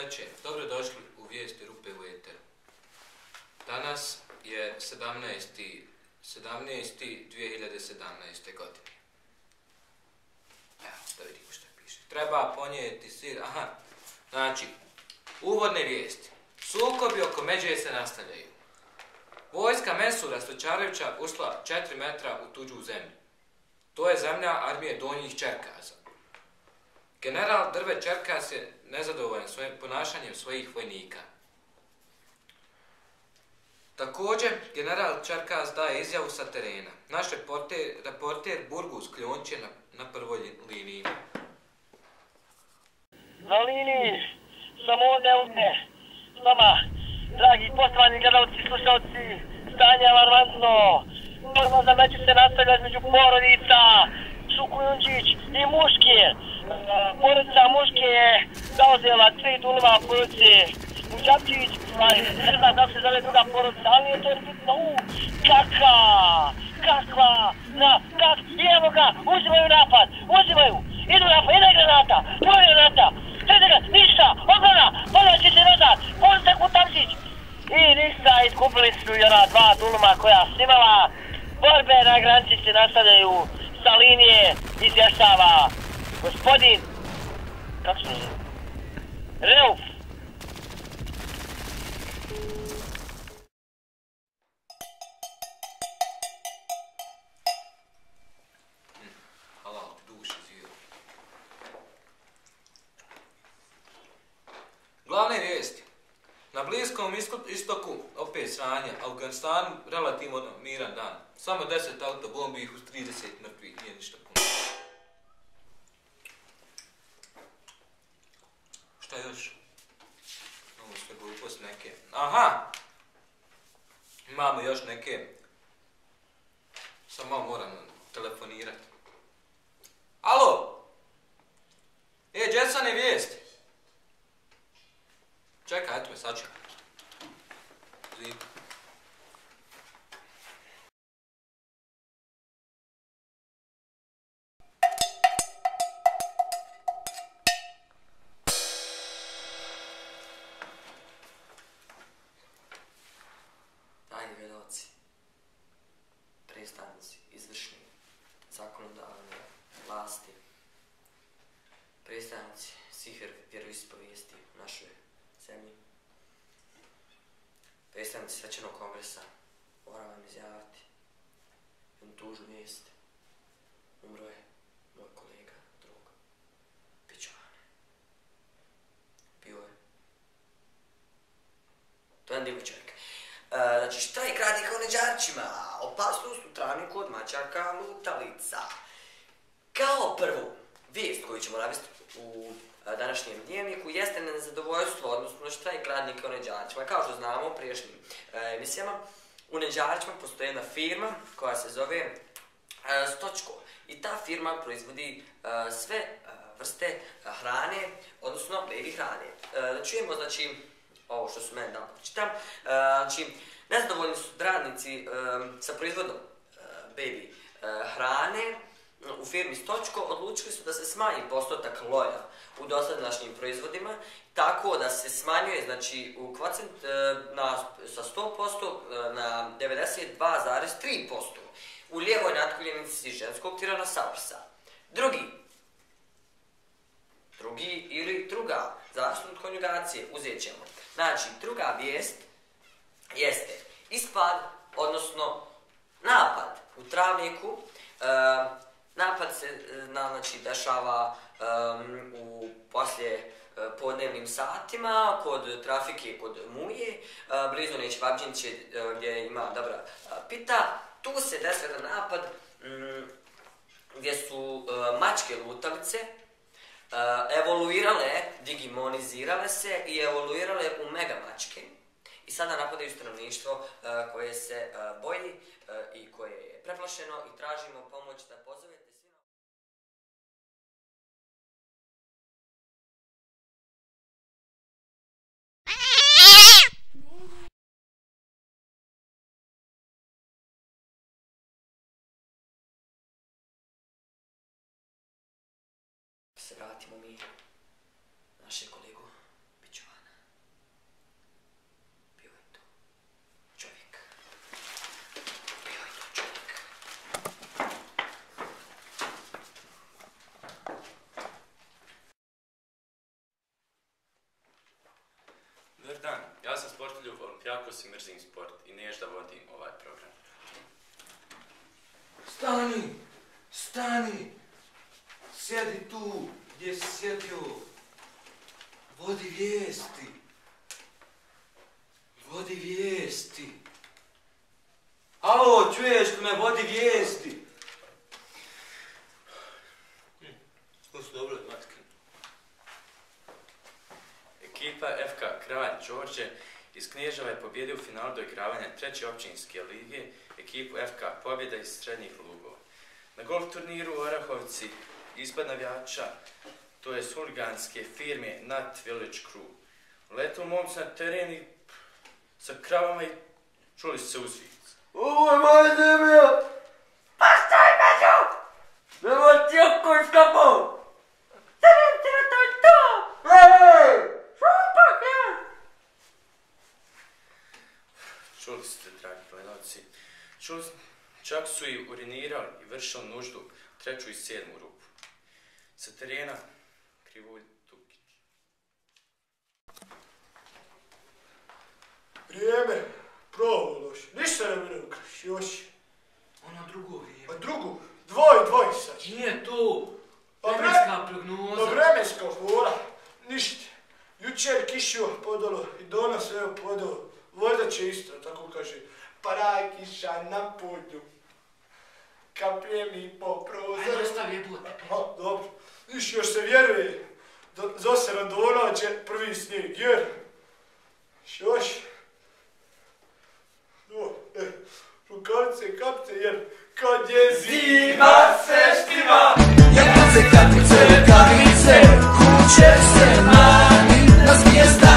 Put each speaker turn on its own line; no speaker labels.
treće, dobrodošli u Vijesti Rupe u Eteru. Danas je 17.2017. godine. Evo, da vidimo što piše. Treba ponijeti sir, znači, uvodne vijesti. Sukobi oko Međe se nastavljaju. Vojska Mesura Stočarevića ušla 4 metra u tuđu zemlju. To je zemlja armije Donjih Čerkaza. General Drve Čerkaz je nezadovoljan svojim ponašanjem svojih vojnika. Također, general Čerkaz daje izjavu sa terena. Naš reporter Burgus Kljonč je na prvoj liniji.
Na liniji sam ovdje s vama, dragi poštovani gledalci i slušalci, stanje alarmantno. Borba za Među se nastavlja između porodica Šukujundžić i Muške. Porodica Muške je zauzela 3 dunova porodice Muđapčić, ne znam da se zove druga porodica, ali nije to bitno. I evo ga, uzimaju napad, idu napad, jedna granata, druga granata, treća granata, ništa, odbrana, povlači se nazad, polite Kutamčić. I ništa, izgubili su i ona 2 dunuma koja snimala. Borbe na granici se nastavljaju, sa linije izvještava gospodin, kako se zove, Reuf.
Halal, duši zviru. Glavne vijesti. Na Bliskom istoku opet sranje, Afganistanu relativno miran dan. Samo 10 autobombi ih uz 30 mrtvih, nije ništa puno. Šta još? Ovo sve glupost neke. Imamo još neke. Samo malo moram telefonirati. Alo! Džesane vijesti! Čekaj, eto me sačekaj. Zip.
Dragi gledalci, predstavnici izvršne, zakonodavne vlasti, predstavnici svih vjeroispovijesti u našoj zemlji, predstavnici Svećenog kongresa, moram vam izjaviti jednu tužnu vijest. Umro je moj kolega, drug, Pičovane. Bio je. To je jedan divni čovjek. Znači, štrajk radnika u Neđarčima, opasnost u travniku od mačaka lutalica. Kao prvu vijest koju ćemo navesti u današnjem dnevniku jeste nezadovoljstvo, odnosno štrajk radnika u Neđarčima. Kao što znamo u prijašnjim emisijama, u Neđarčima postoji jedna firma koja se zove Stočko. I ta firma proizvodi sve vrste hrane, odnosno baby hrane. Da čujemo, znači, ovo što su meni da pročitam. Znači, nezadovoljni su radnici sa proizvodom baby hrane u firmi Stočko. Odlučili su da se smanji postotak loja u dosadašnjim proizvodima, tako da se smanjuje, znači, u kvocent sa 100% na 92,3% u lijevoj natkoljenici ženskog tiranosaursa. Drugi ili druga, zavisno od konjugacije, uzet ćemo. Znači, druga vijest jeste ispad, odnosno napad u travniku. Napad se dešava u poslije podnevnim satima, kod trafike, kod Muje, blizu Nećevabđiniće gdje ima dobra pita. Tu se desio jedan napad gdje su mačke lutalice evoluirale, digimonizirale se i evoluirale u mega mačke. I sada napadaju stanovništvo koje se boji i koje je preplašeno i tražimo pomoć da pozovete svi. Se vratimo mi našeg kolegu Pičovana.
si mrzim sport i neš da vodim ovaj program.
Stani! Stani! Sjedi tu gdje si sjedio. Vodi vijesti. Vodi vijesti. Alo, čuješ li me? Vodi vijesti. To su dobro matke.
Ekipa FK Kralj Đorđe iz Kneževa je pobjedio u finalu doigravanja 3. općinske lige ekipu FK Pobjeda iz Srednjih Lugova. Na golf turniru u Orahovici ispod navijača, to je huliganske firme Nut Village Crew. Uletili momci na teren i sa kravama i čuli su se uzvici.
Ovo je moja zemlja!
Pa što je među?
Nemoj tijoko iz kapom!
Čuli ste, dragi gledalci, čak su i urinirali i vršili nuždu u 3. i 7. rupu. Sa terena Krivulj Tukić.
Vrijeme, pravo loš, ništa ne mene ukraš, još.
Ono drugo vrijeme.
A drugu, dvoj sad.
Nije to
Pa
vremenska prognoza.
Pa vremenska hvala, ništa. Jučer kišio podalo i danas evo podalo. Voda će isto, tako kaže. Paraj kiša na polju. Kaplje mi po prozoru.
Ajde, ostavi jebote.
Dobro. Viš, još se vjeruje. Za 7 dana će prvi snijeg, jer. Još. Rukavice, kapce, jer kad je zima se štima.
Jabuce, kapice, rukavice, kuće se mani, na zvijezda